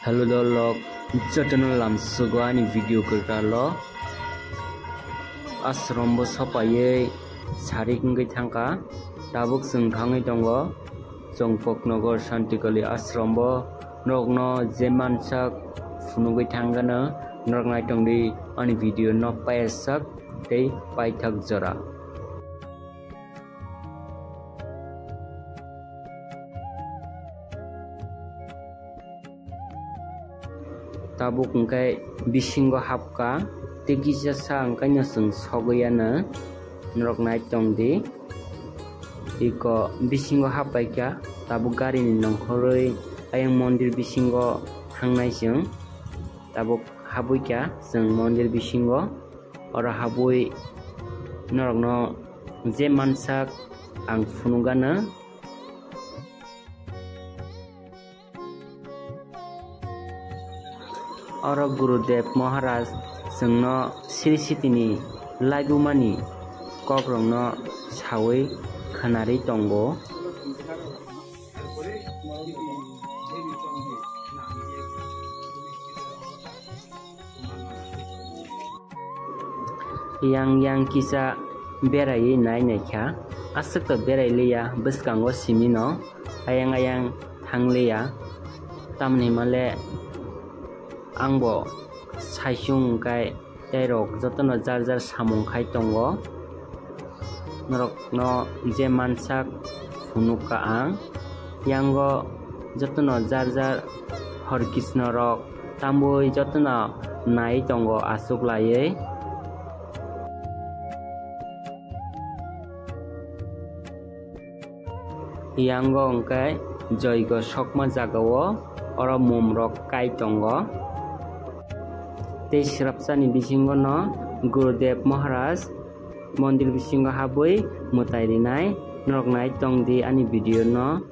Hello dolog, jotono lamsugwani video kertalo asrombo sopaye sari kungkai thangka tabuk sung thangai tongo Chongpoknogor Shantikali asrombo nokno jemansak funugoi thangana norngai tongdi ani video no payasak tei paithak jora. Tabuk engkai bisingo hapka tegisa sa engkai nasung sogayana norok nai tongdi iko bisingo hapai kya tabuk gari ni nongkhoroi ayang mondir bisingo hangnai jeng tabuk habui kya jeng mondir bisingo ora habui norok no je mansak ang funugana oro Gurudev Maharaj jengno siri sitini laibumani kokrongno sawi khanari tongo. Yang kisa berai nai kya asuk to berai liya biskango simino ayang thangleya tamni male angbo saisung kai terok jotono jar samung khai tongo norok no je mansak funuka ang yango jotono jar Hor Krishna rok tambui jotono nai tongo asuk laye yango engkai joigo sokma jagao oro mum rok kai tongo. Tei sirapsani bisingo no Gurudev Maharaj mondir bisingo habui mutai rinai norok nai tongdi ani video no.